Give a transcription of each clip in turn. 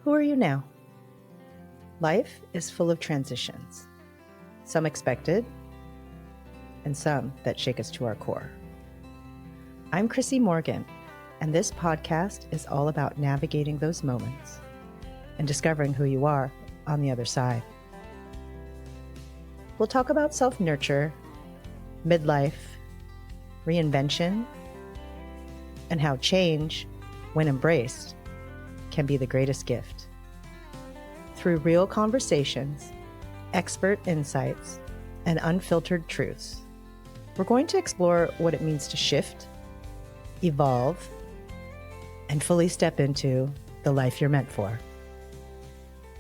Who are you now? Life is full of transitions, some expected, and some that shake us to our core. I'm Chrissie Morgan, and this podcast is all about navigating those moments and discovering who you are on the other side. We'll talk about self-nurture, midlife, reinvention, and how change, when embraced, can be the greatest gift. Through real conversations, expert insights, and unfiltered truths, we're going to explore what it means to shift, evolve, and fully step into the life you're meant for.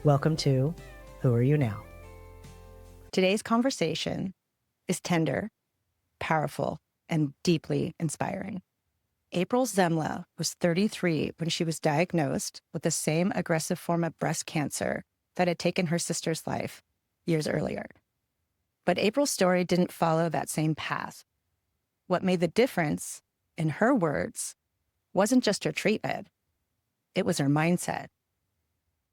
Welcome to Who Are You Now? Today's conversation is tender, powerful, and deeply inspiring. Apryl Zemla was 33 when she was diagnosed with the same aggressive form of breast cancer that had taken her sister's life years earlier. But Apryl's story didn't follow that same path. What made the difference, in her words, wasn't just her treatment. It was her mindset.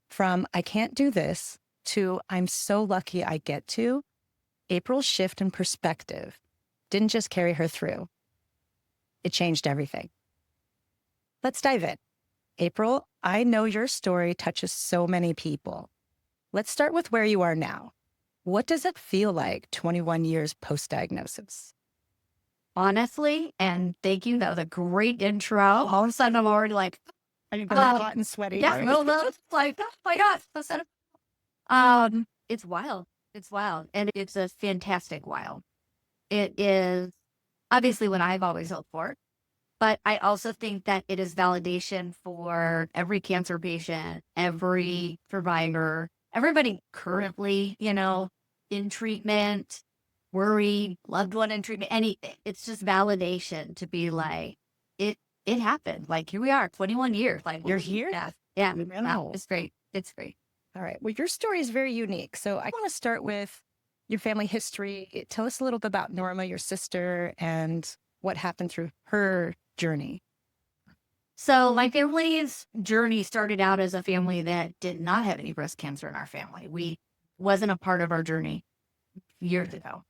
From "I can't do this" to "I'm so lucky I get to," Apryl's shift in perspective didn't just carry her through. It changed everything. Let's dive in. Apryl, I know your story touches so many people. Let's start with where you are now. What does it feel like 21 years post-diagnosis? Honestly, and thank you, that was a great intro. All of a sudden, I'm already like, I'm hot and sweaty. yeah, it's like, oh my gosh. It's wild. It's wild. And it's a fantastic wild. It is obviously what I've always hoped for. But I also think that it is validation for every cancer patient, every survivor, everybody currently, in treatment, worried, loved one in treatment, anything. It's just validation to be like, it happened. Like, here we are, 21 years. Like, You're here? Yeah. Wow. It's great. It's great. All right. Well, your story is very unique. So I want to start with your family history. Tell us a little bit about Norma, your sister, and what happened through her journey. So my family's journey started out as a family that did not have any breast cancer in our family. We wasn't a part of our journey years ago.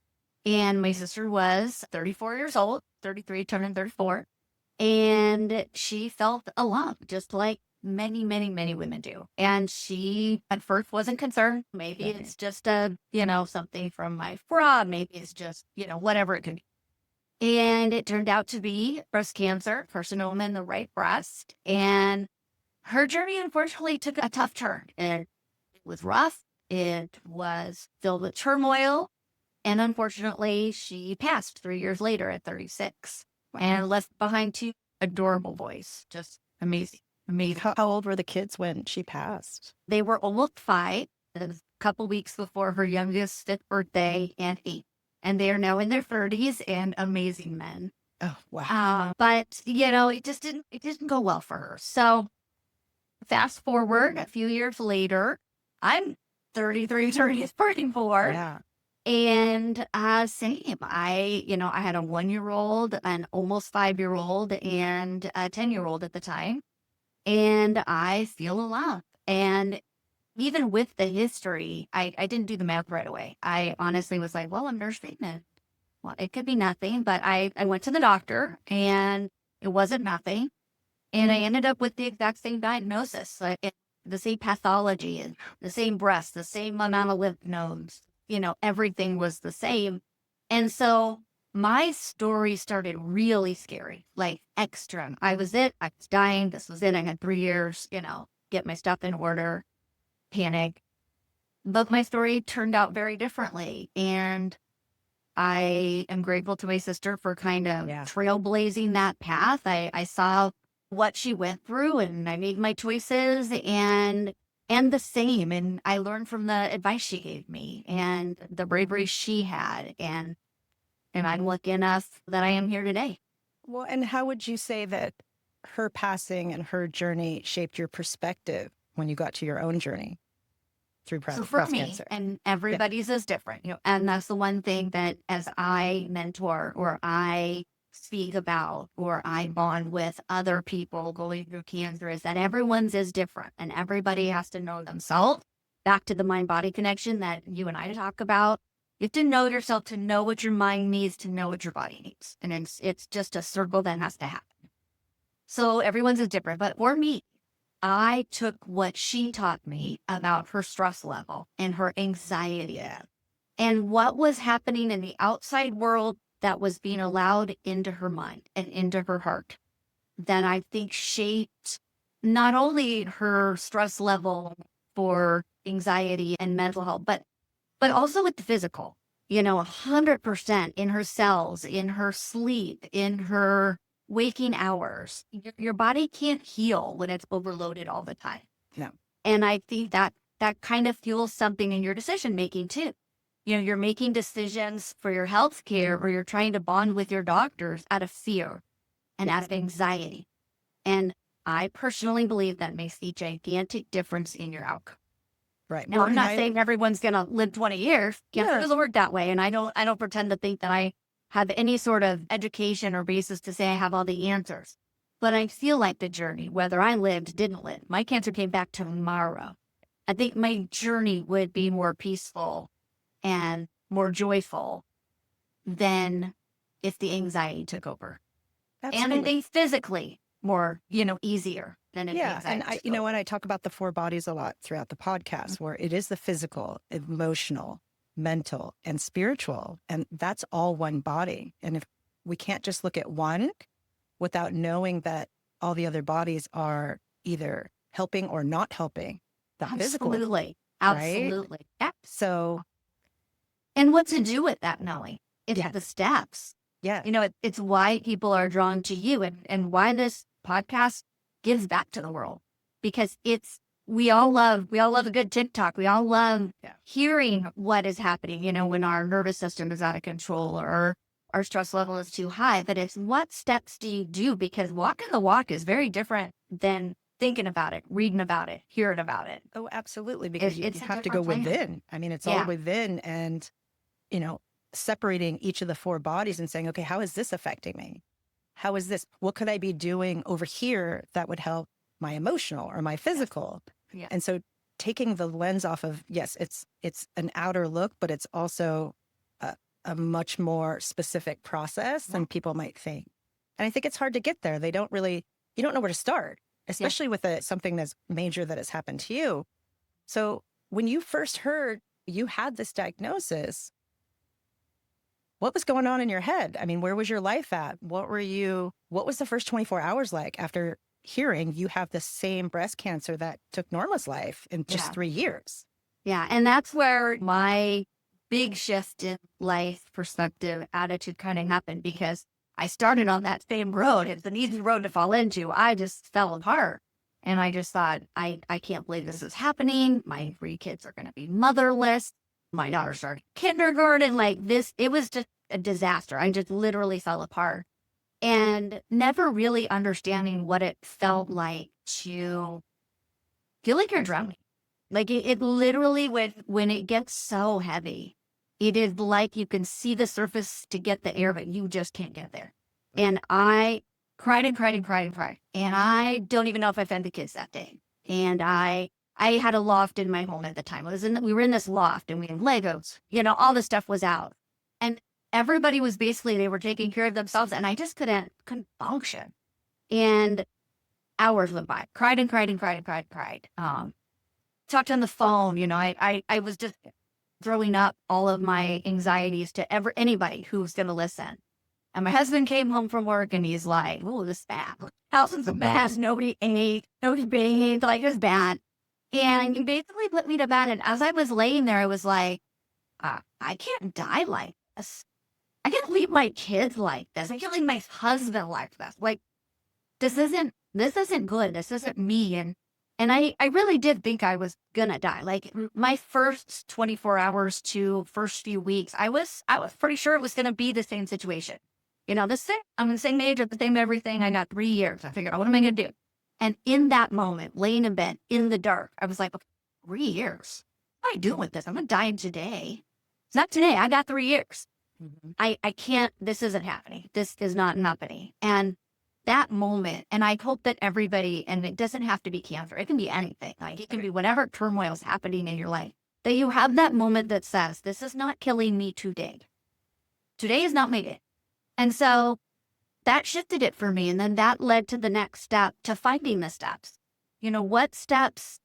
And my sister was 34 years old, 33, turning 34. And she felt a lump, just like many, many, many women do. And she at first wasn't concerned. Maybe it's just something from my fraud. Maybe it's just, whatever it could be. And it turned out to be breast cancer, carcinoma in the right breast. And her journey, unfortunately, took a tough turn. It was rough. It was filled with turmoil. And unfortunately, she passed 3 years later at 36 and left behind two adorable boys. Just amazing. Amazing. How old were the kids when she passed? They were almost 5, a couple weeks before her youngest 5th birthday, and 8. And they are now in their 30s and amazing men. Oh, wow. But, it didn't go well for her. So fast forward a few years later, I'm 33, 34. Yeah. And same. I had a 1-year-old, an almost 5-year-old, and a 10-year-old at the time. And I feel a lump. And even with the history, I didn't do the math right away. I honestly was like, well, I'm nurse treatment. Well, it could be nothing. But I went to the doctor, and it wasn't nothing. And I ended up with the exact same diagnosis, the same pathology, and the same breast, the same amount of lymph nodes. Everything was the same. And so my story started really scary, like extra. I was dying. This was it. I had 3 years, get my stuff in order, panic. But my story turned out very differently. And I am grateful to my sister for kind of trailblazing that path. I saw what she went through, and I made my choices, and the same. And I learned from the advice she gave me and the bravery she had. And I'm lucky enough that I am here today. Well, and how would you say that her passing and her journey shaped your perspective when you got to your own journey through breast cancer? And everybody's is different, and that's the one thing that as I mentor or I speak about or I bond with other people going through cancer is that everyone's is different and everybody has to know themselves. Back to the mind-body connection that you and I talk about. You have to know yourself to know what your mind needs, to know what your body needs. And it's just a circle that has to happen. So everyone's is different. But for me, I took what she taught me about her stress level and her anxiety and what was happening in the outside world that was being allowed into her mind and into her heart that I think shaped not only her stress level for anxiety and mental health, but also with the physical, 100% in her cells, in her sleep, in her waking hours. Your body can't heal when it's overloaded all the time. No. And I think that kind of fuels something in your decision making too. You're making decisions for your health care or you're trying to bond with your doctors out of fear and out of anxiety. And I personally believe that makes a gigantic difference in your outcome. Right. Now, I'm not saying everyone's going to live 20 years. Cancer doesn't work that way. And I don't pretend to think that I have any sort of education or basis to say I have all the answers. But I feel like the journey, whether I lived, didn't live, my cancer came back tomorrow. I think my journey would be more peaceful and more joyful than if the anxiety took over. Absolutely. And I think physically more, easier than if the anxiety and took over. when I talk about the 4 bodies a lot throughout the podcast, where it is the physical, emotional, mental, and spiritual, and that's all one body. And if we can't just look at one without knowing that all the other bodies are either helping or not helping the physical. Absolutely. Yeah. So, and what to do with that knowing? It's the steps. Yeah. It's why people are drawn to you and why this podcast gives back to the world, because we all love a good TikTok. We all love hearing what is happening, when our nervous system is out of control or our stress level is too high. But it's what steps do you do? Because walking the walk is very different than thinking about it, reading about it, hearing about it. Oh, absolutely. Because you have to go plan. within. I mean, it's all within, and, separating each of the 4 bodies and saying, okay, how is this affecting me? How is this? What could I be doing over here that would help my emotional or my physical? Yeah. And so taking the lens off of, yes, it's an outer look, but it's also a much more specific process than people might think. And I think it's hard to get there. You don't know where to start, especially with something that's major that has happened to you. So when you first heard you had this diagnosis, what was going on in your head? I mean, where was your life at? What was the first 24 hours like after hearing you have the same breast cancer that took Norma's life in just 3 years? Yeah. And that's where my big shift in life perspective attitude kind of happened, because I started on that same road. It's an easy road to fall into. I just fell apart. And I just thought, I can't believe this is happening. My 3 kids are going to be motherless. My daughter started kindergarten. It was just a disaster. I just literally fell apart. And never really understanding what it felt like to feel like you're drowning. It literally, when it gets so heavy, it is like you can see the surface to get the air, but you just can't get there. And I cried and cried and cried and cried. And I don't even know if I fed the kids that day. And I had a loft in my home at the time. We were in this loft and we had Legos, all the stuff was out. And everybody was they were taking care of themselves. And I just couldn't function. And hours went by, cried and cried and cried and cried and cried. Talked on the phone, I was just throwing up all of my anxieties to anybody who's going to listen. And my husband came home from work and he's like, "Oh, this is bad. House is a mess. Nobody ate. Nobody bathed. It was bad." And he basically put me to bed. And as I was laying there, I was like, I can't die like this. I can't leave my kids like this. I can't leave my husband like this. This isn't good. This isn't me. And I really did think I was gonna die. My first 24 hours to first few weeks, I was pretty sure it was gonna be the same situation. I'm in the same age, at the same everything. I got 3 years. I figured, what am I gonna do? And in that moment, laying in bed in the dark, I was like, okay, 3 years. What am I doing with this? I'm gonna die today. It's not today. I got 3 years. I can't, this isn't happening. This is not happening. And that moment, and I hope that everybody, and it doesn't have to be cancer, it can be anything. Like it can be whatever turmoil is happening in your life, that you have that moment that says, this is not killing me today. Today is not my day. And so that shifted it for me. And then that led to the next step, to finding the steps. What steps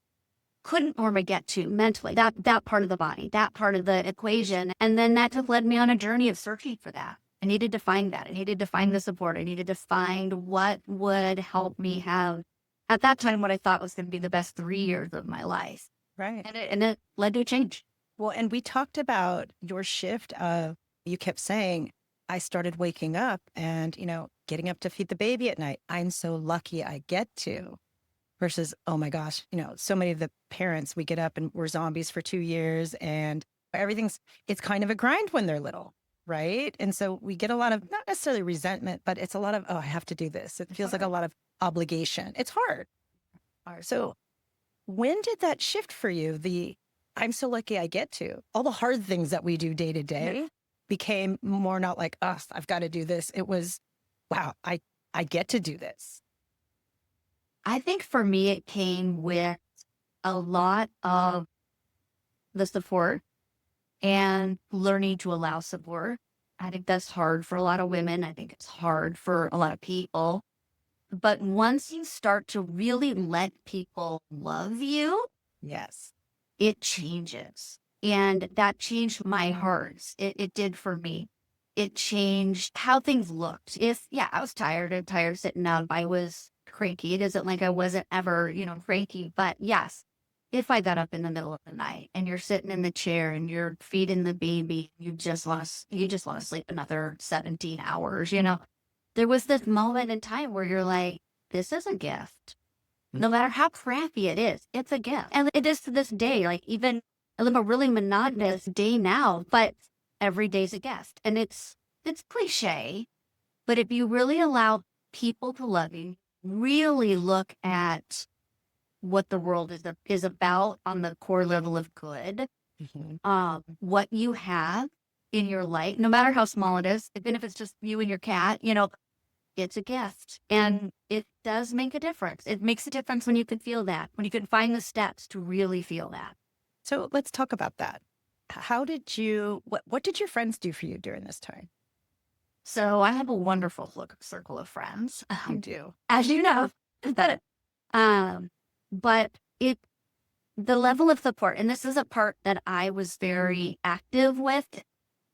couldn't Norma get to mentally, that part of the body, that part of the equation. And then that just led me on a journey of searching for that. I needed to find that. I needed to find the support. I needed to find what would help me have, at that time, what I thought was going to be the best 3 years of my life. Right. And it led to a change. Well, and we talked about your shift of, you kept saying, I started waking up and, getting up to feed the baby at night. I'm so lucky I get to. Versus, oh my gosh, so many of the parents, we get up and we're zombies for 2 years and it's kind of a grind when they're little, right? And so we get a lot of, not necessarily resentment, but it's a lot of, oh, I have to do this. It feels like a lot of obligation. It's hard. So when did that shift for you? I'm so lucky I get to. All the hard things that we do day to day became more not like, I've got to do this. It was, wow, I get to do this. I think for me, it came with a lot of the support and learning to allow support. I think that's hard for a lot of women. I think it's hard for a lot of people. But once you start to really let people love you, yes, it changes. And that changed my heart. It did for me. It changed how things looked. I was tired. I'm tired sitting up. I was cranky. It isn't like I wasn't ever, cranky. But yes, if I got up in the middle of the night and you're sitting in the chair and you're feeding the baby, you just want to sleep another 17 hours, there was this moment in time where you're like, this is a gift. No matter how crappy it is, it's a gift. And it is to this day. Like, even I live a really monotonous day now, but every day's a gift. And it's cliche, but if you really allow people to love you, really look at what the world is about on the core level of good, what you have in your life, no matter how small it is, even if it's just you and your cat, it's a gift. And it does make a difference. It makes a difference when you can feel that, when you can find the steps to really feel that. So let's talk about that. What did your friends do for you during this time? So I have a wonderful circle of friends. You do. As you know. But the level of support, and this is a part that I was very active with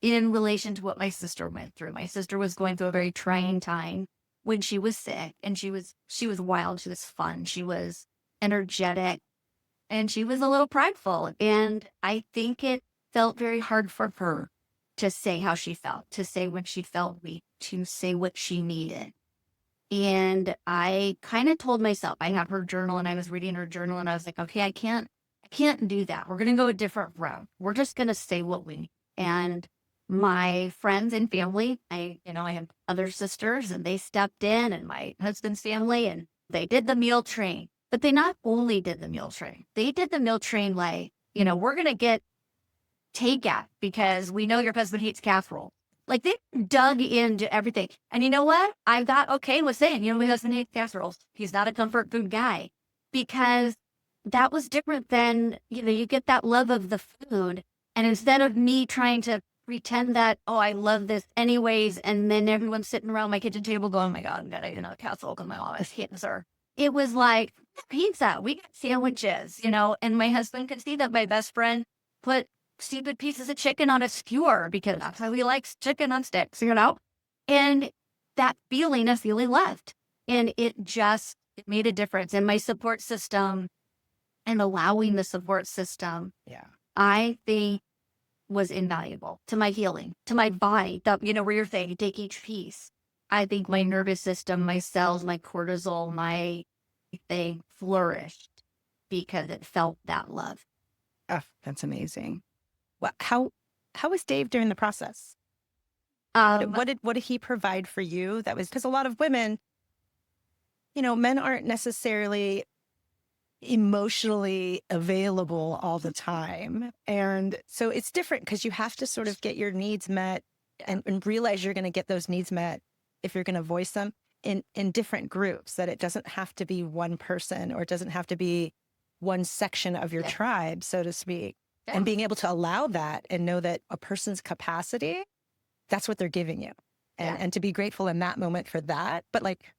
in relation to what my sister went through. My sister was going through a very trying time when she was sick, and she was wild, she was fun, she was energetic, and she was a little prideful. And I think it felt very hard for her to say how she felt, to say when she felt weak, to say what she needed. And I kind of told myself, I have her journal and I was reading her journal and I was like, okay, I can't do that. We're going to go a different route. We're just going to say what we need. And my friends and family, I have other sisters and they stepped in, and my husband's family, and they did the meal train. But they not only did the meal train, they did the meal train like, we're going to get takeout because we know your husband hates casserole. Like, they dug into everything. And you know what? I got okay with saying, my husband hates casseroles. He's not a comfort food guy. Because that was different than, you get that love of the food. And instead of me trying to pretend that, oh, I love this anyways, and then everyone's sitting around my kitchen table going, oh my God, I'm going to eat another casserole because my mom has cancer. It was like, pizza, we got sandwiches, and my husband could see that my best friend put stupid pieces of chicken on a skewer because that's how he likes chicken on sticks, and that feeling of feeling loved. And it made a difference in my support system, and allowing the support system, I think, was invaluable to my healing, to my body, where you're saying, take each piece. I think my nervous system, my cells, my cortisol, my thing flourished because it felt that love. Oh, that's amazing. Well, how was Dave during the process? What did he provide for you? That was because a lot of women, men aren't necessarily emotionally available all the time. And so it's different because you have to sort of get your needs met and realize you're going to get those needs met if you're going to voice them in different groups, that it doesn't have to be one person, or it doesn't have to be one section of your tribe, so to speak. And being able to allow that and know that a person's capacity, that's what they're giving you. And to be grateful in that moment for that. But like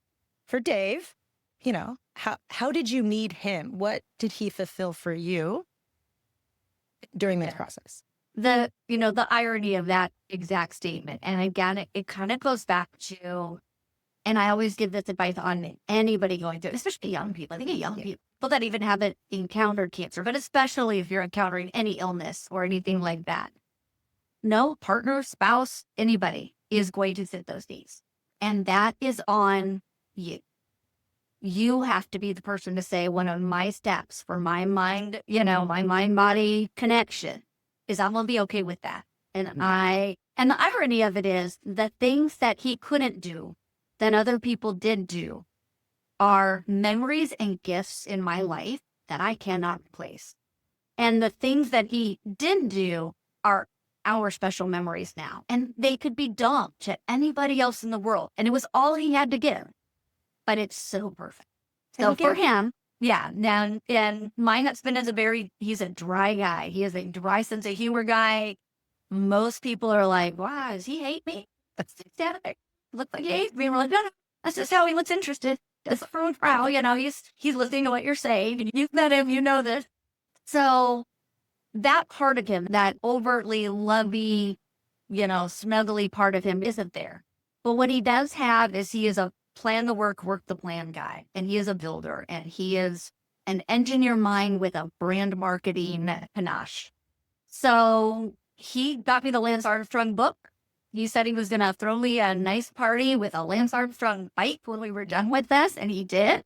for Dave, you know, how did you need him? What did he fulfill for you during this process? The irony of that exact statement. And again, it kind of goes back to, and I always give this advice on anybody going through, especially young people. I think young people that even haven't encountered cancer, but especially if you're encountering any illness or anything like that. No partner, spouse, anybody is going to fit those needs. And that is on you. You have to be the person to say, one of my steps for my mind, my mind-body connection is I'm going to be okay with that. And and the irony of it is the things that he couldn't do that other people did do are memories and gifts in my life that I cannot replace. And the things that he did do are our special memories now. And they could be dumped to anybody else in the world. And it was all he had to give. But it's so perfect. So for him, now, and my husband is he's a dry guy. He is a dry sense of humor guy. Most people are like, wow, does he hate me? Look like he hates me. And we're like, no, that's just how he looks interested. That's from proud, he's listening to what you're saying. You've met him, you know this. So that part of him, that overtly lovey, snuggly part of him isn't there. But what he does have is he is a plan the work the plan guy. And he is a builder. And he is an engineer mind with a brand marketing panache. So he got me the Lance Armstrong book. He said he was going to throw me a nice party with a Lance Armstrong bike when we were done with this. And he did.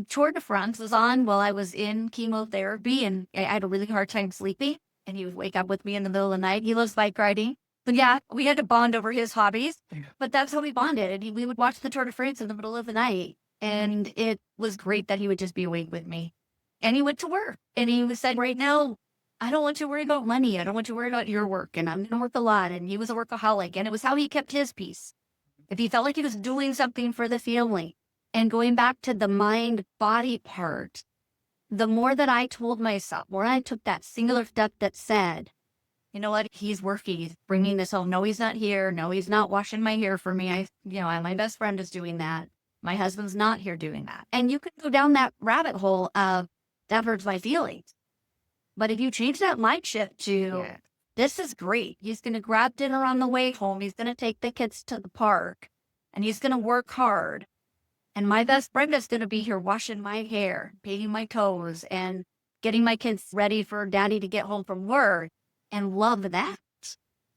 Tour de France was on while I was in chemotherapy, and I had a really hard time sleeping, and he would wake up with me in the middle of the night. He loves bike riding. But yeah, we had to bond over his hobbies, but that's how we bonded. And we would watch the Tour de France in the middle of the night, and it was great that he would just be awake with me. And he went to work, and he said, right now, I don't want to worry about money. I don't want to worry about your work, and I'm going to work a lot. And he was a workaholic, and it was how he kept his peace. If he felt like he was doing something for the family. And going back to the mind-body part, the more that I told myself, more I took that singular step that said, you know what, he's working, he's bringing this home. No, he's not here. No, he's not washing my hair for me. My best friend is doing that. My husband's not here doing that. And you could go down that rabbit hole of, that hurts my feelings. But if you change that mind shift to, this is great. He's going to grab dinner on the way home. He's going to take the kids to the park. And he's going to work hard. And my best friend is going to be here washing my hair, painting my toes, and getting my kids ready for daddy to get home from work, and love that.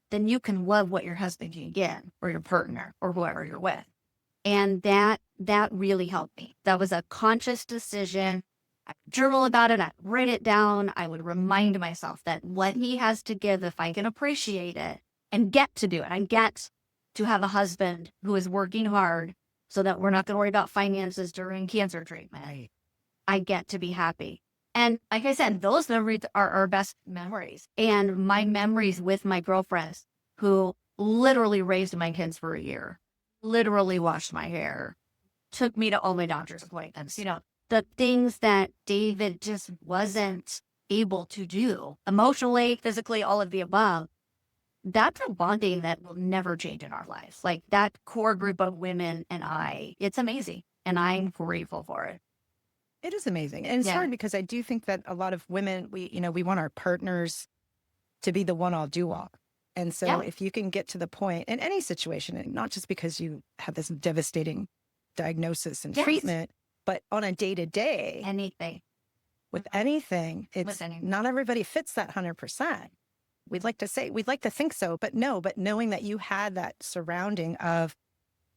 Then you can love what your husband can get, or your partner, or whoever you're with. And that really helped me. That was a conscious decision. I journal about it. I write it down. I would remind myself that what he has to give, if I can appreciate it and get to do it, I get to have a husband who is working hard, so that we're not going to worry about finances during cancer treatment. Right. I get to be happy. And like I said, those memories are our best memories. And my memories with my girlfriends, who literally raised my kids for a year, literally washed my hair, took me to all my doctor's appointments, the things that David just wasn't able to do, emotionally, physically, all of the above. That's a bonding that will never change in our lives. Like that core group of women and it's amazing. And I'm grateful for it. It is amazing. And it's hard because I do think that a lot of women, we want our partners to be the one all do all. And so if you can get to the point in any situation, and not just because you have this devastating diagnosis and treatment, but on a day-to-day, with anything, not everybody fits that 100%. We'd like to think so, but knowing that you had that surrounding of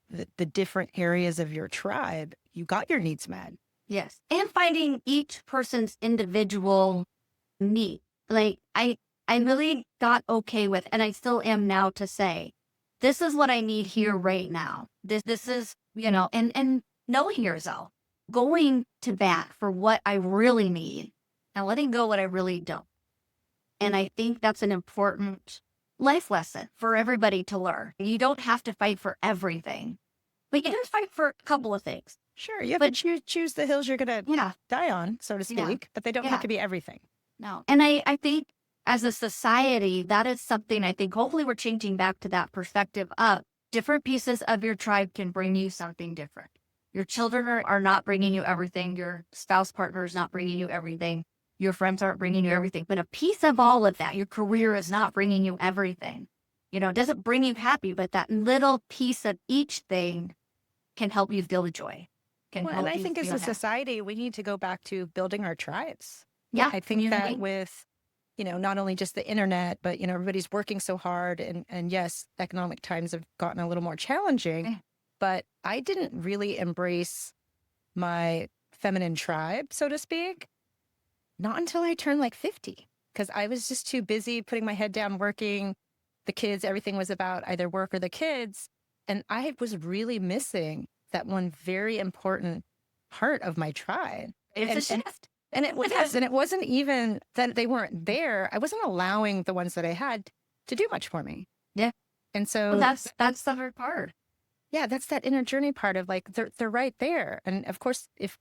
the different areas of your tribe, you got your needs met. Yes. And finding each person's individual need. Like I really got okay with, and I still am now, to say, this is what I need here right now. This is, and knowing yourself, going to bat for what I really need and letting go what I really don't. And I think that's an important life lesson for everybody to learn. You don't have to fight for everything, but you can fight for a couple of things. Sure, you have to choose the hills you're going to Yeah. die on, so to speak, but they don't have to be everything. No. And I think as a society, that is something I think hopefully we're changing back to that perspective of different pieces of your tribe can bring you something different. Your children are not bringing you everything. Your spouse partner is not bringing you everything. Your friends aren't bringing you everything. But a piece of all of that, your career is not bringing you everything. You know, it doesn't bring you happy, but that little piece of each thing can help you feel the joy. And I think as a society, we need to go back to building our tribes. Yeah. I think that with, not only just the internet, but, everybody's working so hard. And yes, economic times have gotten a little more challenging. But I didn't really embrace my feminine tribe, so to speak, not until I turned like 50, because I was just too busy putting my head down, working, the kids, everything was about either work or the kids. And I was really missing that one very important part of my tribe. It's a shift. And it wasn't even that they weren't there. I wasn't allowing the ones that I had to do much for me. Yeah. And so that's the hard part. Yeah, that's that inner journey part of like, they're right there. And of course, if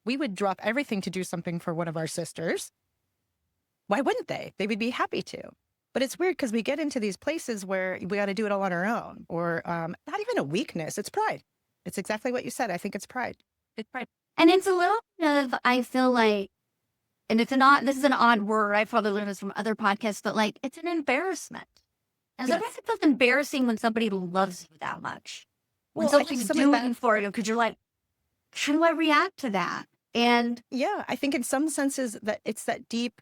we would drop everything to do something for one of our sisters, why wouldn't they? They would be happy to. But it's weird because we get into these places where we got to do it all on our own, or not even a weakness. It's pride. It's exactly what you said. I think it's pride. It's pride. And it's a little bit of, I feel like, and this is an odd word. I've probably learned this from other podcasts, but like, it's an embarrassment. And sometimes it feels embarrassing when somebody loves you that much. When somebody's doing for you, because you're like, how do I react to that? And yeah, I think in some senses that it's that deep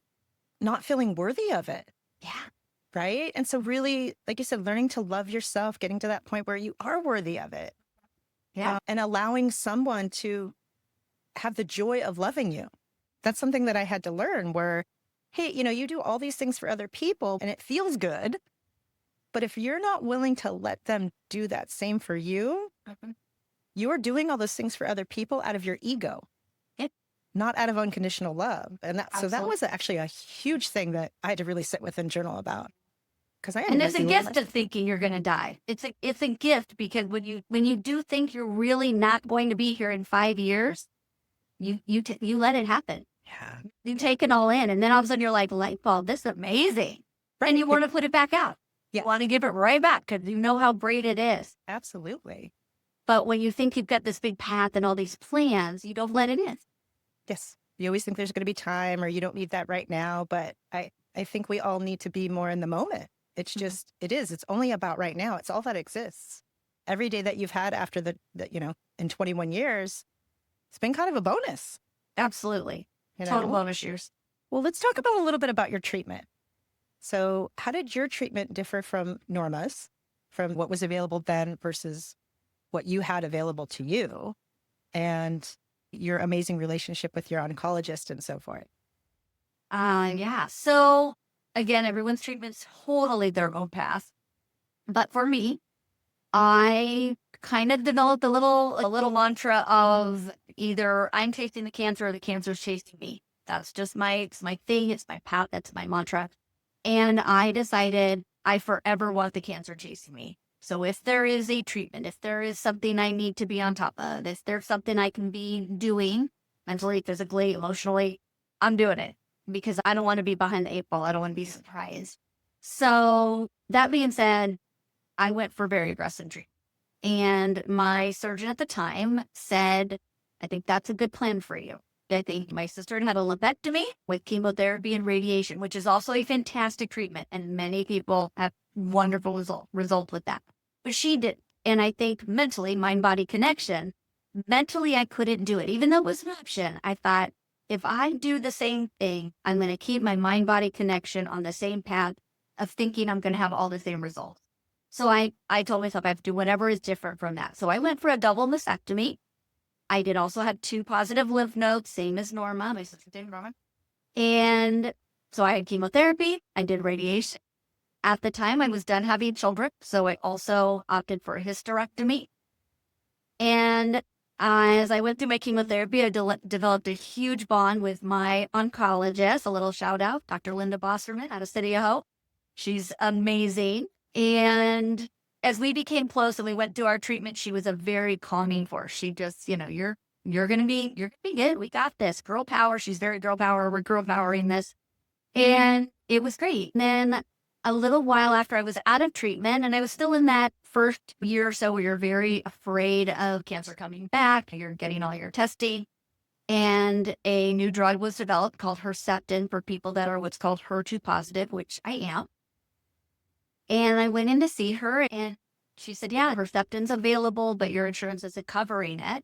not feeling worthy of it. Yeah. Right. And so really, like you said, learning to love yourself, getting to that point where you are worthy of it. Yeah. And allowing someone to have the joy of loving you. That's something that I had to learn where, hey, you do all these things for other people and it feels good. But if you're not willing to let them do that same for you, you are doing all those things for other people out of your ego, not out of unconditional love. And so that was actually a huge thing that I had to really sit with and journal about. And it's a gift of thinking you're going to die. It's a gift because when you do think you're really not going to be here in 5 years, you let it happen. Yeah. You take it all in, and then all of a sudden you're like, light bulb, this is amazing. Right. And you want to put it back out. Yeah. You want to give it right back because you know how great it is. Absolutely. But when you think you've got this big path and all these plans, you don't let it in. Yes. You always think there's going to be time or you don't need that right now. But I think we all need to be more in the moment. It's just, it's only about right now. It's all that exists. Every day that you've had after in 21 years, it's been kind of a bonus. Absolutely. Total bonus years. Well, let's talk about a little bit about your treatment. So how did your treatment differ from Norma's, from what was available then versus what you had available to you, and your amazing relationship with your oncologist and so forth? Yeah. So again, everyone's treatment's totally their own path. But for me, I kind of developed a little mantra of either I'm chasing the cancer or the cancer's chasing me. That's just it's my thing. It's my path. That's my mantra. And I decided I forever want the cancer chasing me. So if there is a treatment, if there is something I need to be on top of, if there's something I can be doing mentally, physically, emotionally, I'm doing it because I don't want to be behind the 8 ball. I don't want to be surprised. So that being said, I went for very aggressive treatment. And my surgeon at the time said, I think that's a good plan for you. I think my sister had a lumpectomy with chemotherapy and radiation, which is also a fantastic treatment. And many people have wonderful result with that. But she didn't. And I think mentally, mind-body connection, mentally I couldn't do it. Even though it was an option, I thought, if I do the same thing, I'm going to keep my mind-body connection on the same path of thinking I'm going to have all the same results. So I told myself I have to do whatever is different from that. So I went for a double mastectomy. I did also have 2 positive lymph nodes, same as Norma. My sister did Norma. And so I had chemotherapy. I did radiation. At the time, I was done having children. So I also opted for a hysterectomy. And as I went through my chemotherapy, I developed a huge bond with my oncologist. A little shout out, Dr. Linda Bosserman out of City of Hope. She's amazing. And as we became close and we went through our treatment, she was a very calming force. She just, you're gonna be good. We got this. Girl power. She's very girl power. We're girl powering this. And it was great. And then a little while after I was out of treatment, and I was still in that first year or so where you're very afraid of cancer coming back, you're getting all your testing. And a new drug was developed called Herceptin for people that are what's called HER2 positive, which I am. And I went in to see her, and she said, yeah, Herceptin's available, but your insurance isn't covering it.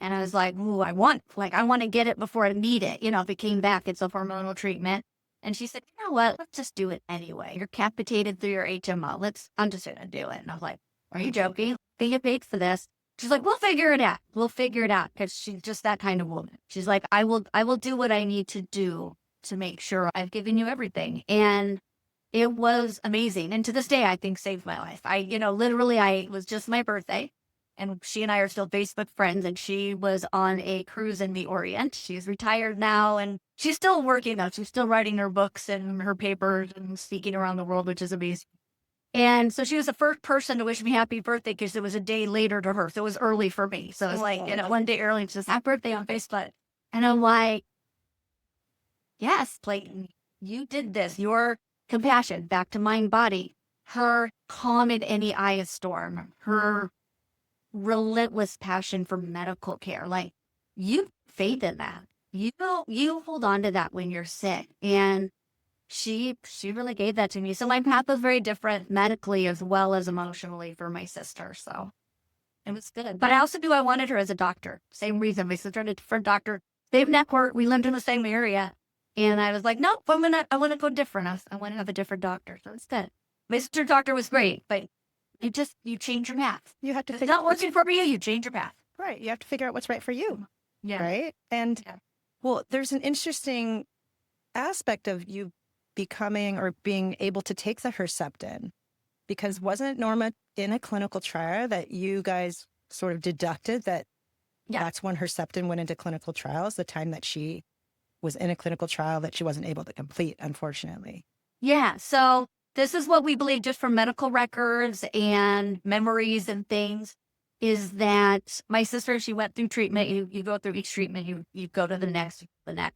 And I was like, ooh, I want to get it before I need it. If it came back, it's a hormonal treatment. And she said, you know what? Let's just do it anyway. You're capitated through your HMO. I'm just going to do it. And I was like, are you joking? They get paid for this. She's like, we'll figure it out. We'll figure it out. Because she's just that kind of woman. She's like, I will do what I need to do to make sure I've given you everything. And it was amazing. And to this day, I think saved my life. Literally, it was just my birthday. And she and I are still Facebook friends, and she was on a cruise in the Orient. She's retired now, and she's still working though. She's still writing her books and her papers and speaking around the world, which is amazing. And so she was the first person to wish me happy birthday because it was a day later to her. So it was early for me. So it was like, one day early, she says, happy birthday on Facebook. And I'm like, yes, Clayton, you did this. Your compassion, back to mind, body, her calm in any eye storm, her relentless passion for medical care. Like, you faith in that. You hold on to that when you're sick. And she really gave that to me. So my path was very different medically as well as emotionally for my sister. So it was good. But I also knew I wanted her as a doctor. Same reason. My sister had a different doctor. Same network. We lived in the same area. And I was like, nope, I want to go different. I want to have a different doctor. So it's good. My sister's doctor was great, but you change your path. You have to if it's not working for you, you change your path. Right. You have to figure out what's right for you. Yeah. Right. And well, there's an interesting aspect of you becoming or being able to take the Herceptin, because wasn't Norma in a clinical trial that you guys sort of deducted that that's when Herceptin went into clinical trials, the time that she was in a clinical trial that she wasn't able to complete, unfortunately. Yeah. So this is what we believe just from medical records and memories and things, is that my sister, she went through treatment. You go through each treatment, you go to the next.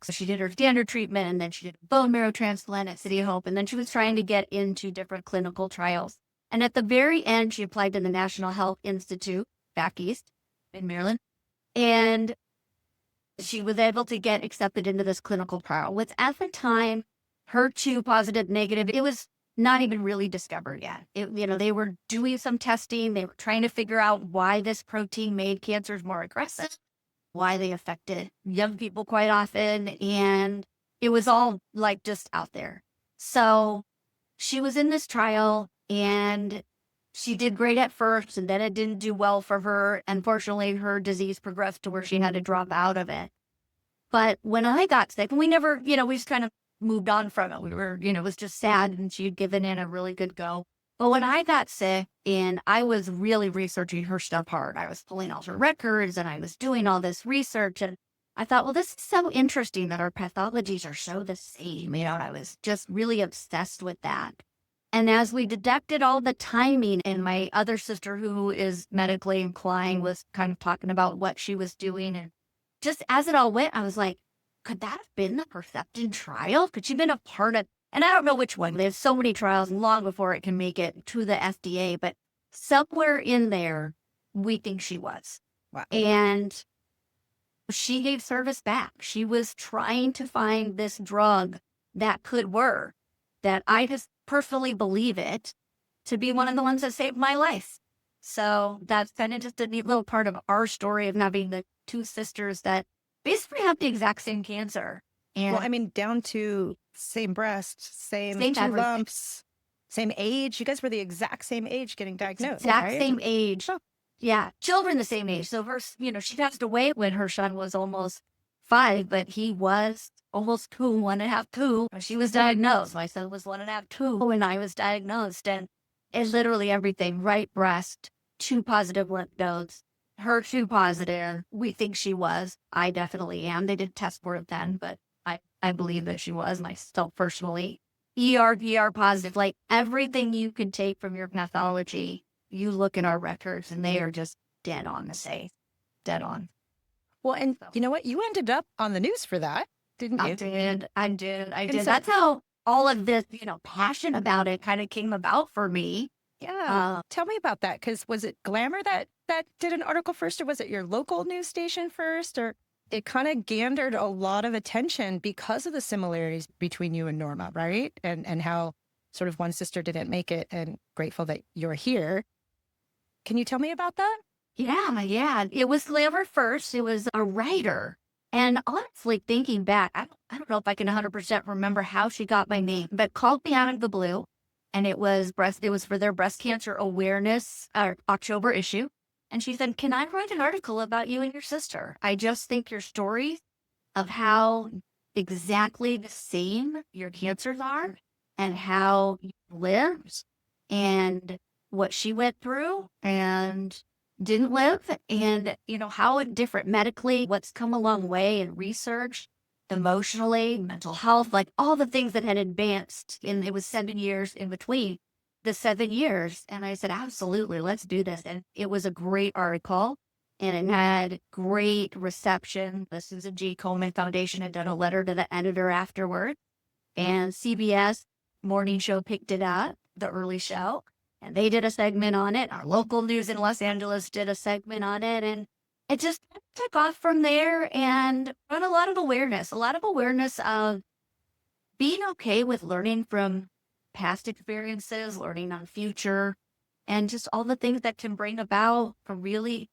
So she did her standard treatment, and then she did a bone marrow transplant at City of Hope. And then she was trying to get into different clinical trials. And at the very end, she applied to the National Health Institute back east in Maryland. And she was able to get accepted into this clinical trial, which at the time, HER2 positive, negative, it was not even really discovered yet. They were doing some testing. They were trying to figure out why this protein made cancers more aggressive, why they affected young people quite often. And it was all like just out there. So she was in this trial, and she did great at first, and then it didn't do well for her. Unfortunately, her disease progressed to where she had to drop out of it. But when I got sick, and we never, we just kind of moved on from it. We were, it was just sad, and she had given it a really good go. But when I got sick, and I was really researching her stuff hard, I was pulling all her records, and I was doing all this research, and I thought, well, this is so interesting that our pathologies are so the same. I was just really obsessed with that. And as we deducted all the timing, and my other sister, who is medically inclined, was kind of talking about what she was doing, and just as it all went, I was like, could that have been the Herceptin trial? Could she have been a part of, and I don't know which one. There's so many trials long before it can make it to the FDA, but somewhere in there, we think she was. Wow. And she gave service back. She was trying to find this drug that could work, that I just personally believe it to be one of the ones that saved my life. So that's kind of just a neat little part of our story of having the two sisters that basically have the exact same cancer. And down to same breast, same two everything. lumps, same age. You guys were the exact same age getting diagnosed. Exact right? same age. Oh. Yeah. Children the same age. So her, she passed away when her son was almost 5, but he was almost 2, 1.5, 2. She was diagnosed. My son was 1.5, 2 when I was diagnosed. And it's literally everything. Right breast, 2 positive lymph nodes. HER2 positive. We think she was. I definitely am. They did test for it then, but I believe that she was myself personally. ER positive, like everything you could take from your pathology, you look in our records and they are just dead on the say, dead on. Well, and you know what? You ended up on the news for that, didn't you? I did. So, That's how all of this, passion about it kind of came about for me. Yeah. Tell me about that. Because was it Glamour that did an article first, or was it your local news station first? Or it kind of gathered a lot of attention because of the similarities between you and Norma, right? And how sort of one sister didn't make it, and grateful that you're here. Can you tell me about that? Yeah. It was Glamour first. It was a writer. And honestly, thinking back, I don't know if I can 100% remember how she got my name, but called me out of the blue. And it was for their breast cancer awareness October issue. And she said, "Can I write an article about you and your sister? I just think your stories of how exactly the same your cancers are and how you lived and what she went through and didn't live, and how different medically, what's come a long way in research, emotionally, mental health, like all the things that had advanced it was 7 years in between the 7 years." And I said, absolutely, let's do this. And it was a great article and it had great reception. The Susan G. Komen Foundation had done a letter to the editor afterward, and CBS morning show picked it up, the early show. And they did a segment on it. Our local news in Los Angeles did a segment on it. And it just took off from there and brought a lot of awareness of being okay with learning from past experiences, learning on future, and just all the things that can bring about a really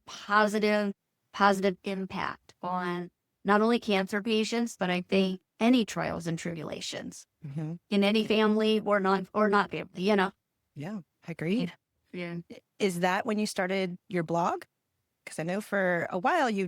positive impact on not only cancer patients, but I think any trials and tribulations in any family or not family, Yeah, I agree. Yeah. Is that when you started your blog? Because I know for a while you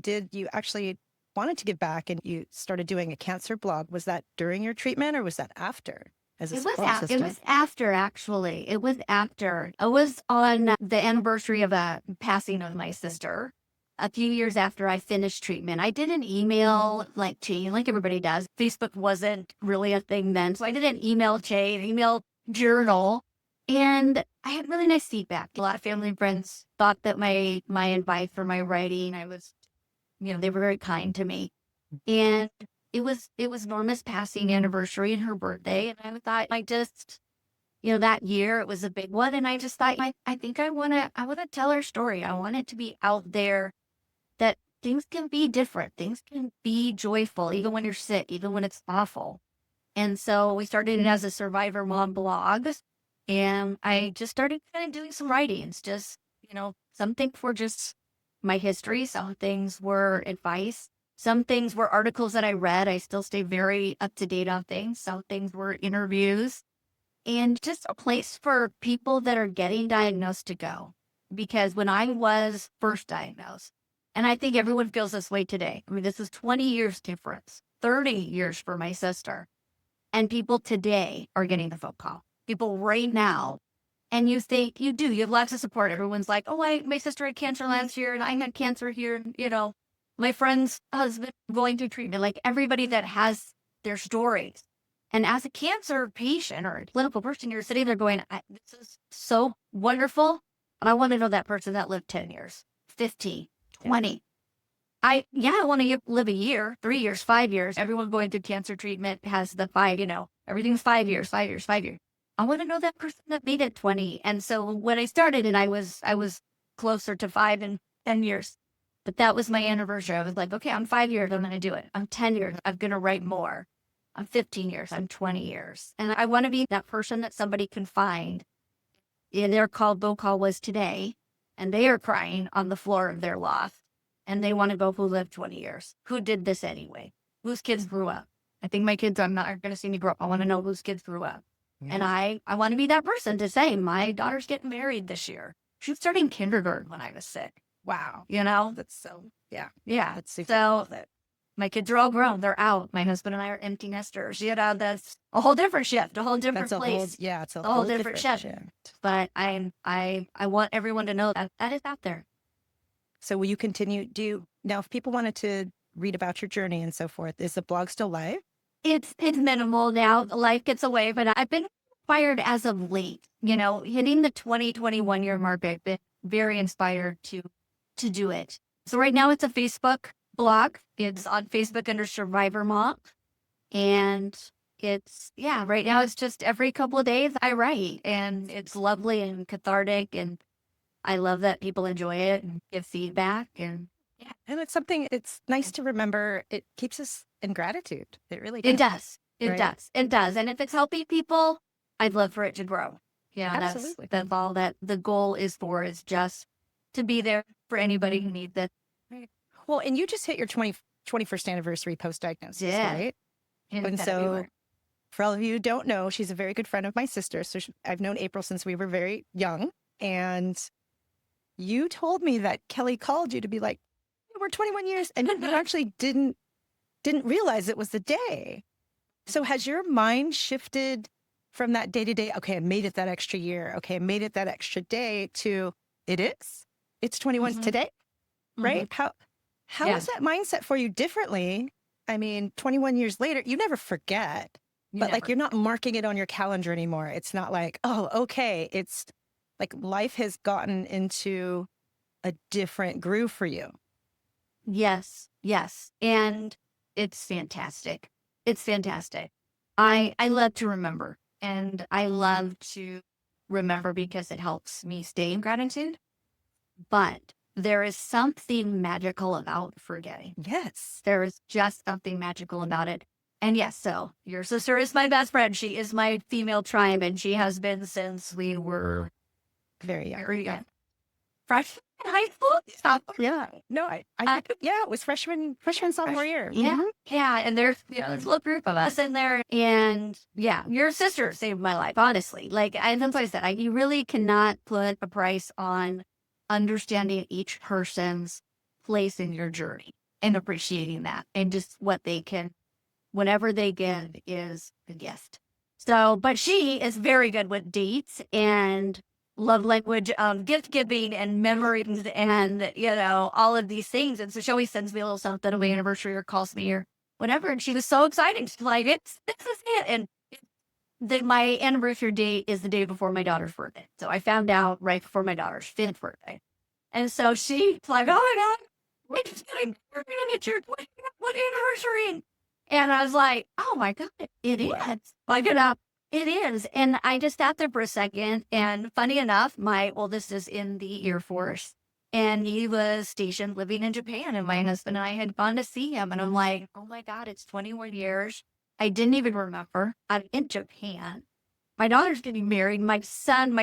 actually wanted to give back and you started doing a cancer blog. Was that during your treatment or was that after? It was after, actually. It was after. It was on the anniversary of the passing of my sister. A few years after I finished treatment, I did an email chain like everybody does. Facebook wasn't really a thing then. So I did an email chain, email journal. And I had really nice feedback. A lot of family and friends thought that my advice for my writing, they were very kind to me. And it was Norma's passing anniversary and her birthday. And I thought that year it was a big one. And I just thought, I think I want to tell her story. I want it to be out there that things can be different. Things can be joyful, even when you're sick, even when it's awful. And so we started it as a survivor mom blog. And I just started kind of doing some writings, just, some things were just my history. Some things were advice. Some things were articles that I read. I still stay very up to date on things. Some things were interviews and just a place for people that are getting diagnosed to go. Because when I was first diagnosed, and I think everyone feels this way today. I mean, this is 20 years difference, 30 years for my sister. And people today are getting the phone call. People right now. And you think you have lots of support. Everyone's like, oh, my sister had cancer last year and I had cancer here. And, my friend's husband going through treatment, like everybody that has their stories. And as a cancer patient or a clinical person, you're sitting there going, this is so wonderful. And I want to know that person that lived 10 years, 15, 20. I want to live a year, 3 years, 5 years. Everyone going through cancer treatment has the 5, everything's 5 years. I want to know that person that made it 20. And so when I started and I was closer to 5 and 10 years, but that was my anniversary. I was like, okay, I'm 5 years, I'm going to do it. I'm 10 years, I'm going to write more. I'm 15 years, I'm 20 years. And I want to be that person that somebody can find. And their phone call was today, and they are crying on the floor of their loft. And they want to go, who lived 20 years? Who did this anyway? Whose kids grew up? I think my kids are not going to see me grow up. I want to know whose kids grew up. And I want to be that person to say, my daughter's getting married this year. She was starting kindergarten when I was sick. Wow. That's so, yeah. Yeah. That's super. So my kids are all grown. They're out. My husband and I are empty nesters. That's a whole different shift, a whole different place. It's a whole different shift. But I want everyone to know that is out there. So will you continue? Now, if people wanted to read about your journey and so forth, is the blog still live? It's minimal now. Life gets away, but I've been inspired as of late. Hitting the 2021 year mark, I've been very inspired to do it. So right now it's a Facebook blog. It's on Facebook under Survivor Mom. And right now it's just every couple of days I write, and it's lovely and cathartic, and I love that people enjoy it and give feedback. And yeah, And it's nice to remember. It keeps us in gratitude. It really it does. does. It Right? does. It does. And if it's helping people, I'd love for it to grow. Yeah, Absolutely. that's all that the goal is for, is just to be there for anybody who needs it. Right. Well, and you just hit your 21st anniversary post-diagnosis, Yeah. right? in And so February. for all of you who don't know, she's a very good friend of my sister. So I've known April since we were very young. And you told me that Kelly called you to be like, we're 21 years. And you actually didn't realize it was the day. So has your mind shifted from that day to day? Okay, I made it that extra year. Okay, I made it that extra day to it's 21 Mhm. today, right? How Yeah. is that mindset for you differently? I mean, 21 years later, you never forget, but like you're not marking it on your calendar anymore. It's not like, oh, okay. It's like life has gotten into a different groove for you. Yes, yes. And it's fantastic. It's fantastic. I love to remember, and I love to remember because it helps me stay in gratitude. But there is something magical about forgetting. Yes. There is just something magical about it. And yes, so your sister is my best friend. She is my female tribe, and she has been since we were Very young. very young. Freshman in high school? Yeah. No, I yeah, it was freshman, sophomore year. Yeah. Mhm. Yeah. And there's a little group of us in there. And yeah, your sister saved my life, honestly. Like, that's what I said. You really cannot put a price on understanding each person's place in your journey and appreciating that, and just what they can, whatever they give is a gift. So, but she is very good with dates and love language, gift giving and memories and, all of these things. And so she always sends me a little something on my anniversary or calls me or whatever. And she was so excited. She's like, this is it. And my anniversary date is the day before my daughter's birthday. So I found out right before my daughter's 5th birthday. And so she's like, oh my God, we're just getting at your 20th anniversary. And I was like, oh my God, it is. Like, it is. And I just sat there for a second. And funny enough, my oldest is in the Air Force, and he was stationed living in Japan. And my husband and I had gone to see him. And I'm like, oh my God, it's 21 years. I didn't even remember. I'm in Japan. My daughter's getting married. My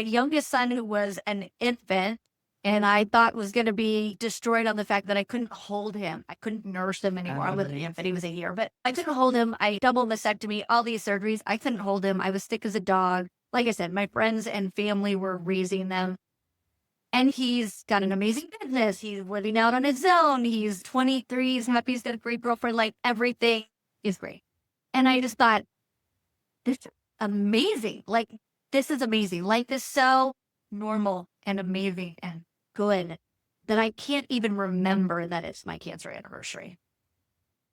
youngest son, who was an infant, and I thought was going to be destroyed on the fact that I couldn't hold him. I couldn't nurse him anymore. I wasn't an infant. He was a year, but I couldn't hold him. I double mastectomy, all these surgeries. I couldn't hold him. I was sick as a dog. Like I said, my friends and family were raising them. And he's got an amazing business. He's living out on his own. He's 23. He's happy. He's got a great girlfriend. Like, everything is great. And I just thought, this is amazing. Like, this is amazing. Life is so normal and amazing and good that I can't even remember that it's my cancer anniversary.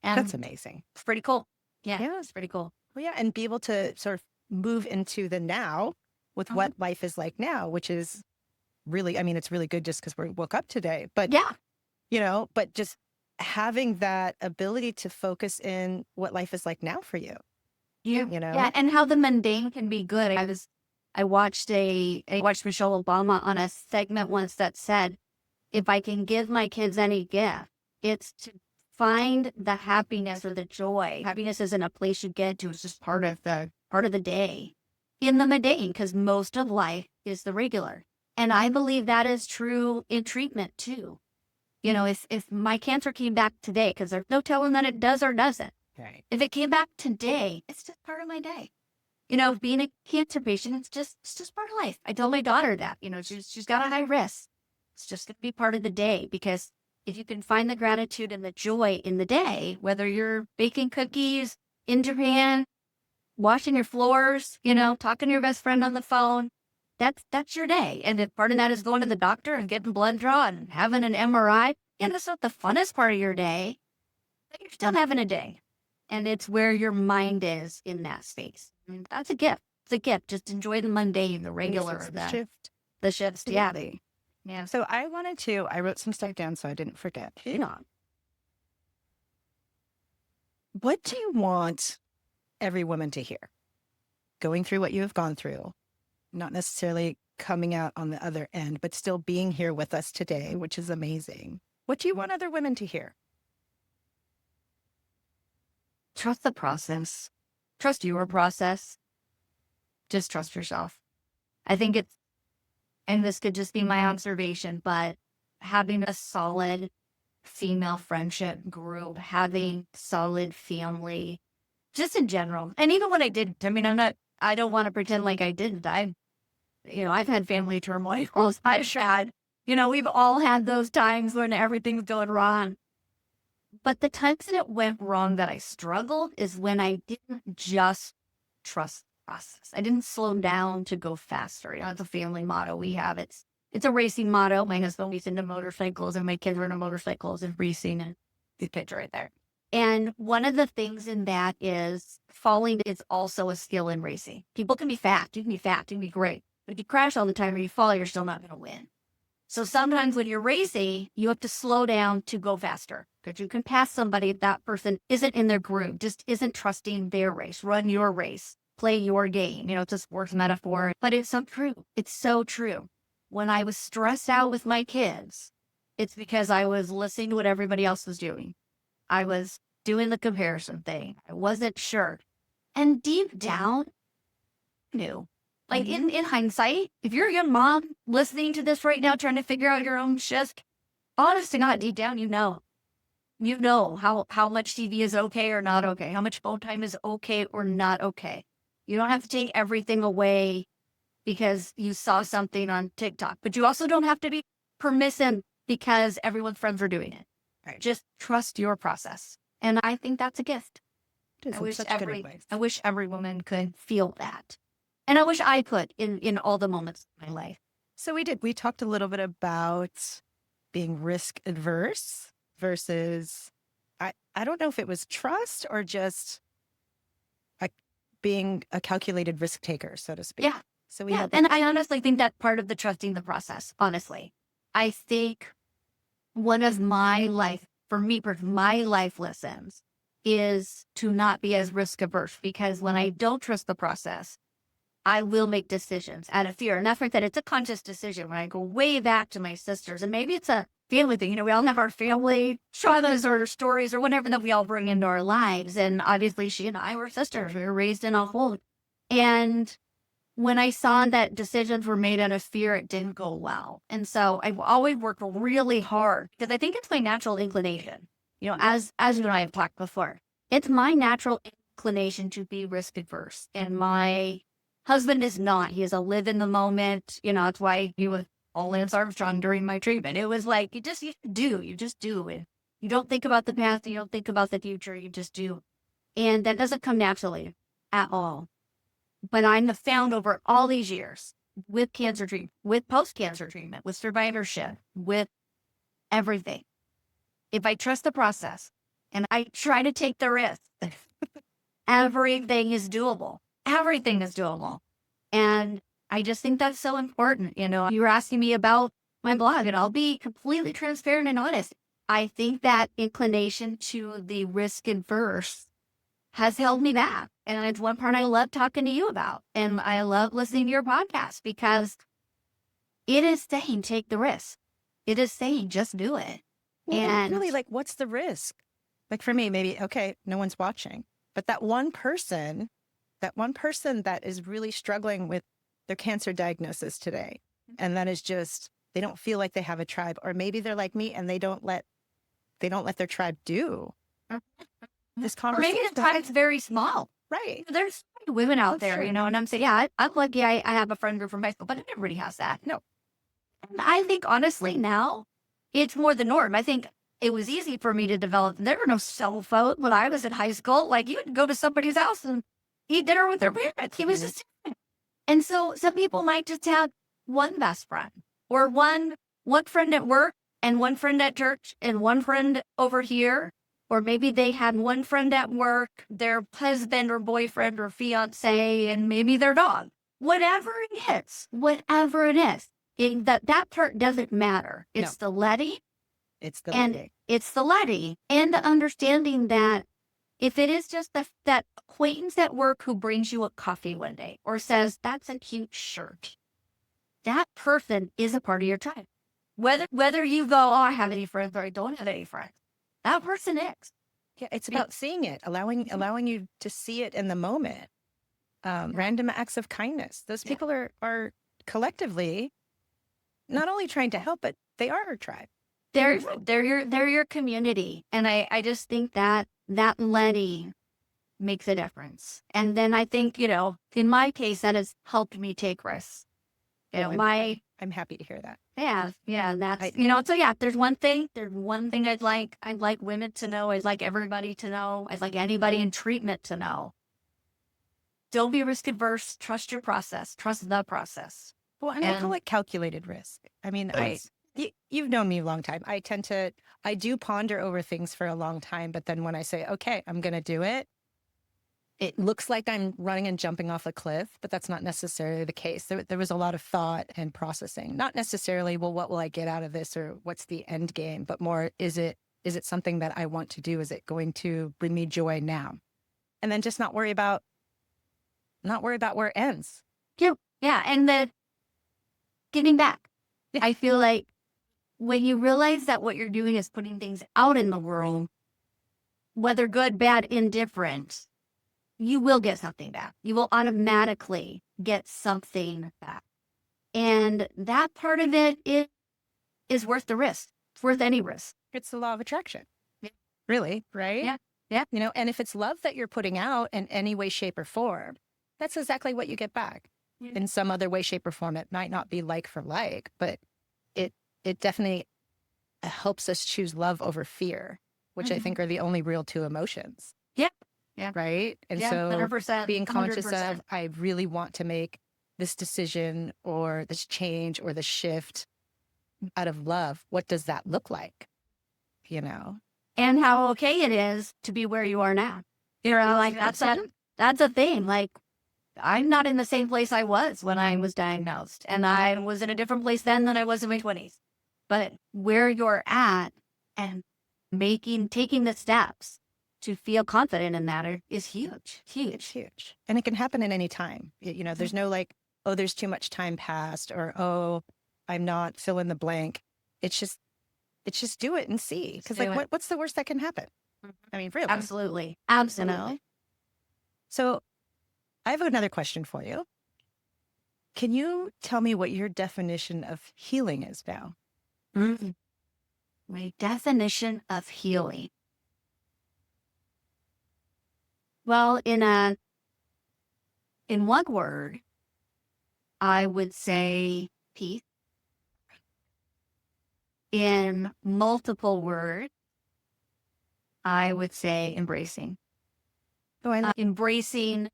And That's amazing. it's pretty cool. Yeah, Yeah. it's pretty cool. Well, yeah, and be able to sort of move into the now with what life is like now, which is really, I mean, it's really good just because we woke up today, but Yeah. but just having that ability to focus in what life is like now for you. Yeah. You know? Yeah. And how the mundane can be good. I watched Michelle Obama on a segment once that said, if I can give my kids any gift, it's to find the happiness or the joy. Happiness isn't a place you get to. It's just part of the day in the mundane, because most of life is the regular. And I believe that is true in treatment too. If my cancer came back today, because there's no telling that it does or doesn't. Right. If it came back today, it's just part of my day. Being a cancer patient, it's just part of life. I told my daughter that, she's got a high risk. It's just going to be part of the day, because if you can find the gratitude and the joy in the day, whether you're baking cookies in Japan, washing your floors, talking to your best friend on the phone, that's your day. And if part of that is going to the doctor and getting blood draw and having an MRI, that's not the funnest part of your day, but you're still having a day. And it's where your mind is in that space. And that's a gift. It's a gift. Just enjoy the mundane, the regular, the shifts. Yeah. Yeah. So I wrote some stuff down so I didn't forget. Yeah. What do you want every woman to hear? Going through what you have gone through, not necessarily coming out on the other end, but still being here with us today, which is amazing. What do you want other women to hear? Trust the process. Trust your process. Just trust yourself. I think it's, and this could just be my observation, but having a solid female friendship group, having solid family, just in general. And even when I didn't, I mean, I don't want to pretend like I didn't. I've had family turmoil. I've had, we've all had those times when everything's going wrong. But the times that it went wrong that I struggled is when I didn't just trust the process. I didn't slow down to go faster. It's a family motto we have. It's a racing motto. My husband was into motorcycles and my kids were into motorcycles and racing, and the picture right there. And one of the things in that is falling is also a skill in racing. People can be fat. You can be fat. You can be great. But if you crash all the time or you fall, you're still not going to win. So sometimes when you're racing, you have to slow down to go faster because you can pass somebody if that person isn't in their groove, just isn't trusting their race. Run your race, play your game. It's a sports metaphor, but it's so true. It's so true. When I was stressed out with my kids, it's because I was listening to what everybody else was doing. I was doing the comparison thing. I wasn't sure. And deep down, I knew. Like in hindsight, if you're a young mom listening to this right now, trying to figure out your own shift, honest to God, deep down, you know how much TV is okay or not okay, how much phone time is okay or not okay. You don't have to take everything away because you saw something on TikTok, but you also don't have to be permissive because everyone's friends are doing it. Right. Just trust your process. And I think that's a gift. I wish every woman could feel that. And I wish I could in all the moments of my life. So we talked a little bit about being risk adverse versus, I don't know if it was trust or just being a calculated risk taker, so to speak. Yeah. So and I honestly think that's part of the trusting the process, honestly. I think one of my life lessons is to not be as risk averse, because when I don't trust the process, I will make decisions out of fear. And that's right, that it's a conscious decision. When I go way back to my sisters, and maybe it's a family thing, we all have our family traumas or stories or whatever that we all bring into our lives. And obviously she and I were sisters. We were raised in a home. And when I saw that decisions were made out of fear, it didn't go well. And so I've always worked really hard because I think it's my natural inclination. As you and I have talked before, it's my natural inclination to be risk adverse. And my husband is not. He is a live in the moment. That's why he was all Lance Armstrong during my treatment. It was like, you just do. And you don't think about the past. You don't think about the future. You just do. And that doesn't come naturally at all. But I have found over all these years with cancer treatment, with post-cancer treatment, with survivorship, with everything, if I trust the process and I try to take the risk, everything is doable. Everything is doable. And I just think that's so important. You were asking me about my blog, and I'll be completely transparent and honest. I think that inclination to the risk adverse has held me back. And it's one part I love talking to you about. And I love listening to your podcast because it is saying take the risk. It is saying just do it. Well, and really, what's the risk? For me, maybe, okay, no one's watching. But that one person that is really struggling with their cancer diagnosis today, and that is just, they don't feel like they have a tribe, or maybe they're like me and they don't let their tribe do this conversation. Or maybe the tribe's very small. Right. There's women out there, and I'm saying, I'm lucky I have a friend group from high school, but everybody has that. No. And I think honestly now it's more the norm. I think it was easy for me to develop. There were no cell phones when I was in high school. You could go to somebody's house and eat dinner with their parents. It was just different. And so some people might just have one best friend, or one friend at work and one friend at church and one friend over here. Or maybe they had one friend at work, their husband or boyfriend or fiance, and maybe their dog. Whatever it is, that part doesn't matter. It's the letting. It's the And letting. it's the letting. And the understanding that if it is just that acquaintance at work who brings you a coffee one day or says, that's a cute shirt, that person is a part of your tribe. Whether you go, oh, I have any friends or I don't have any friends, that person is. Yeah, it's about seeing it, allowing you to see it in the moment. Random acts of kindness. Those people are collectively not only trying to help, but they are our tribe. They're your community. And I just think that letting makes a difference. And then I think, in my case, that has helped me take risks. I'm happy to hear that. Yeah, that's, so there's one thing I'd like women to know. I'd like everybody to know. I'd like anybody in treatment to know. Don't be risk adverse. Trust your process. Trust the process. Well, and I call it calculated risk. I mean, you've known me a long time. I do ponder over things for a long time, but then when I say, okay, I'm going to do it, it looks like I'm running and jumping off a cliff, but that's not necessarily the case. There was a lot of thought and processing, not necessarily, well, what will I get out of this or what's the end game, but more, is it something that I want to do? Is it going to bring me joy now? And then just not worry about where it ends. Yeah. And the giving back. Yeah. I feel like when you realize that what you're doing is putting things out in the world, whether good, bad, indifferent, you will get something back. You will automatically get something back. And that part of it is worth the risk. It's worth any risk. It's the law of attraction. Yeah. Really, right? Yeah. And if it's love that you're putting out in any way, shape, or form, that's exactly what you get back. Yeah. In some other way, shape, or form. It might not be like for like, but it definitely helps us choose love over fear, which I think are the only real two emotions. Yeah. Right? And so 100%, being conscious 100%. of, I really want to make this decision or this change or this shift out of love. What does that look like? And how okay it is to be where you are now. Like that's a thing. Like, I'm not in the same place I was when I was diagnosed, and I was in a different place then than I was in my 20s. But where you're at and taking the steps to feel confident in that is huge. It's huge. And it can happen at any time. There's no like, oh, there's too much time passed, or, oh, I'm not fill in the blank. It's just do it and see. Because what's the worst that can happen? I mean, really. Absolutely. So I have another question for you. Can you tell me what your definition of healing is now? My definition of healing. Well, in one word, I would say peace. In multiple words, I would say embracing. Embracing,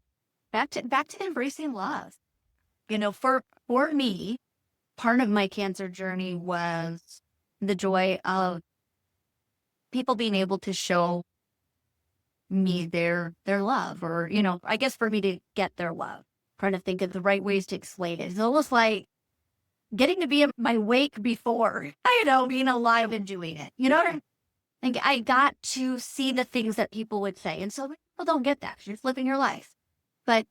back to embracing love. For me, part of my cancer journey was the joy of people being able to show me their love, or, I guess for me to get their love. Trying to think of the right ways to explain it. It's almost like getting to be in my wake before, being alive and doing it. Like, I got to see the things that people would say. And so people don't get that. You're just living your life. But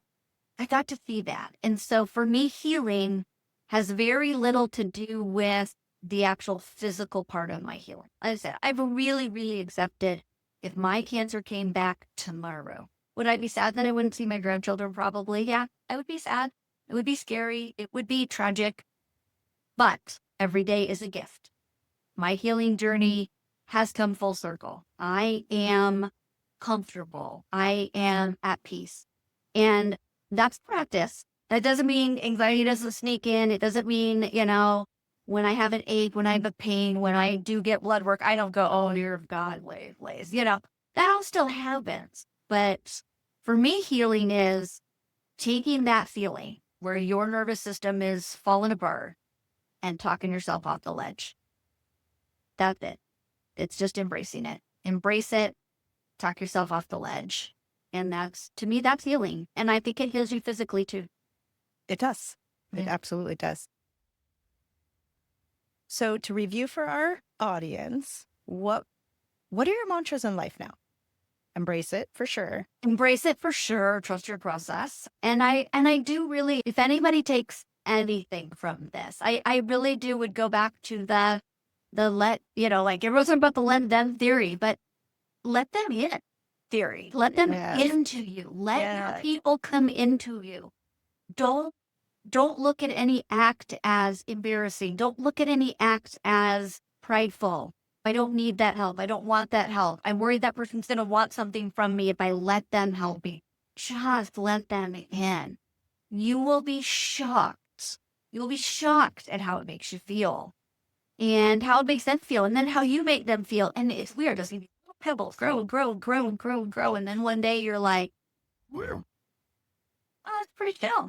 I got to see that. And so for me, healing has very little to do with the actual physical part of my healing. Like I said, I've really, really accepted if my cancer came back tomorrow. Would I be sad that I wouldn't see my grandchildren? Probably, yeah. I would be sad. It would be scary. It would be tragic. But every day is a gift. My healing journey has come full circle. I am comfortable. I am at peace. And that's practice. That doesn't mean anxiety doesn't sneak in. It doesn't mean, when I have an ache, when I have a pain, when I do get blood work, I don't go, oh, dear God, Lays. That all still happens. But for me, healing is taking that feeling where your nervous system is falling apart and talking yourself off the ledge. That's it. It's just embracing it. Embrace it. talk yourself off the ledge. And that's, to me, that's healing. And I think it heals you physically too. It does. It Yeah. absolutely does. So to review for our audience, what are your mantras in life now? Embrace it for sure. Embrace it for sure. Trust your process. And I do really, if anybody takes anything from this, I really would go back to the let, like everyone's talking about the let them theory, but let them in theory. Let them Yes. into you. Let your Yes. people come into you. Don't look at any act as embarrassing. Don't look at any act as prideful. I don't need that help. I don't want that help. I'm worried that person's going to want something from me if I let them help me. Just let them in. You will be shocked. You'll be shocked at how it makes you feel and how it makes them feel and then how you make them feel. And it's weird. It's going to be little pebbles, grow. And then one day you're like, oh, it's pretty chill.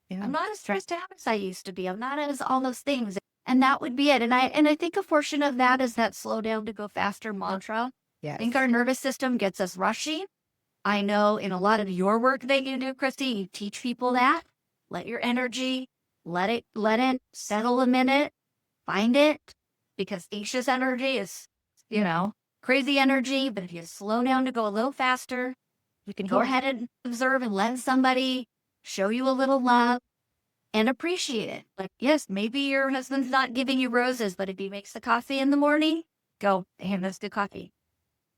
Yeah. I'm not as stressed out as I used to be. I'm not as all those things. And that would be it. And I think a portion of that is that slow down to go faster mantra. Yes. I think our nervous system gets us rushing. I know in a lot of your work that you do, Christy, you teach people that. Let your energy, let it settle a minute, find it. Because anxious energy is, crazy energy. But if you slow down to go a little faster, you can go ahead and observe and let somebody show you a little love. And appreciate it. Like, yes, maybe your husband's not giving you roses, but if he makes the coffee in the morning, go, hey, let's do coffee.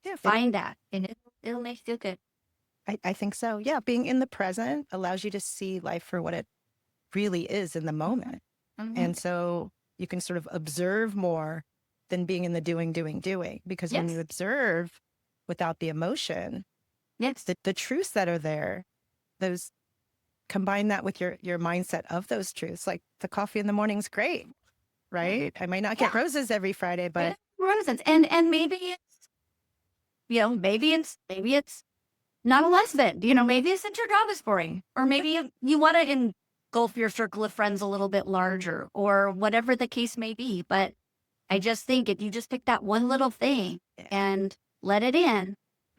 Yeah, Find that, and it'll make you feel good. I think so. Yeah, being in the present allows you to see life for what it really is in the moment. Mhm. And so you can sort of observe more than being in the doing. Because when you Yes. observe without the emotion, Yes. the truths that are there, those combine that with your mindset of those truths. Like the coffee in the morning's great, right? I might not get Yeah. roses every Friday, but Roses. And maybe it's, maybe it's not a lesson. Maybe it's that your job is boring. Or maybe you want to engulf your circle of friends a little bit larger or whatever the case may be. But I just think if you just pick that one little thing and let it in,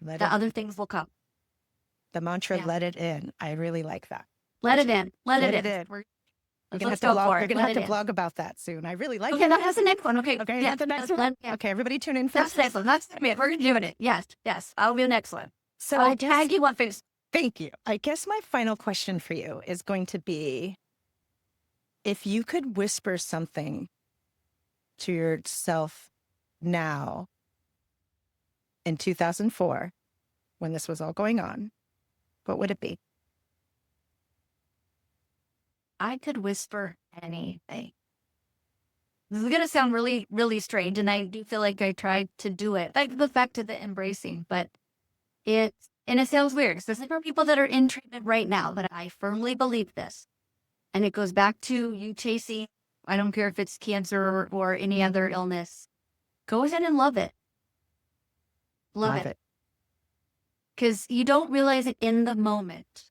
other things will come. The mantra, Yeah. let it in. I really like that. Let it in. Let it in. We're gonna Let's have to go blog. for We're it. gonna Let have it to in. blog about that soon. I really like Okay, it. that has the next one. Okay. Okay, Yeah, that's the next that's one. Yeah. Okay, everybody tune in That's first. the next one. That's it. We're doing it. Yes. I'll be the next one. So I'll tag you on Facebook. thank you. I guess my final question for you is going to be, if you could whisper something to yourself now in 2004, when this was all going on, what would it be? I could whisper anything. This is going to sound really, really strange, and I do feel like I tried to do it. Like the fact of the embracing, but it sounds weird, especially for people that are in treatment right now, but I firmly believe this. And it goes back to you chasing, I don't care if it's cancer or any other illness. Go ahead and love it. Love it. Because you don't realize it in the moment,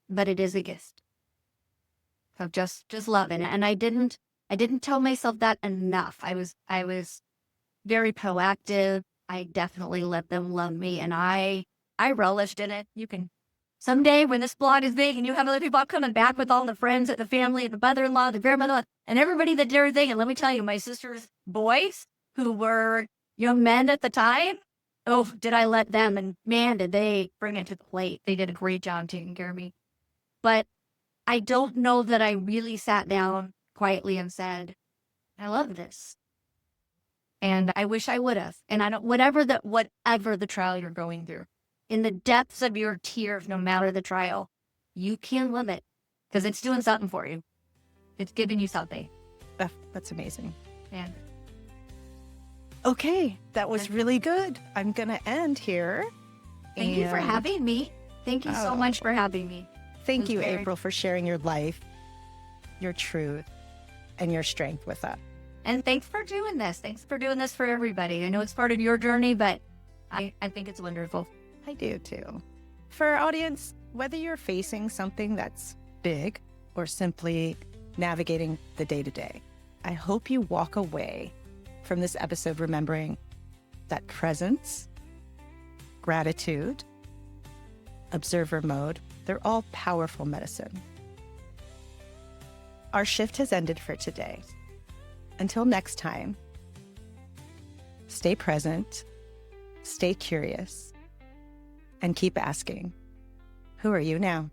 but it is a gift. So just love it. And I didn't tell myself that enough. I was very proactive. I definitely let them love me, and I relished in it. You can someday when this blog is big and you have other people coming back with all the friends and the family and the mother-in-law, the grandmother, and everybody that did everything. And let me tell you, my sister's boys, who were young men at the time, oh, did I let them? And man, did they bring it to the plate. They did a great job taking care of me. But I don't know that I really sat down quietly and said, I love this. And I wish I would have. And I don't, whatever the trial you're going through, in the depths of your tears, no matter the trial, you can love it because it's doing something for you. It's giving you something. That's amazing. Yeah. Okay, that was really good. I'm going to end here. Thank you for having me. Thank you so much for having me. Thank you, Apryl, for sharing your life, your truth, and your strength with us. And thanks for doing this. Thanks for doing this for everybody. I know it's part of your journey, but I think it's wonderful. I do too. For our audience, whether you're facing something that's big or simply navigating the day-to-day, I hope you walk away from this episode remembering that presence gratitude, observer mode, they're all powerful medicine. Our shift has ended for today. Until next time, stay present, stay curious, and keep asking, who are you now?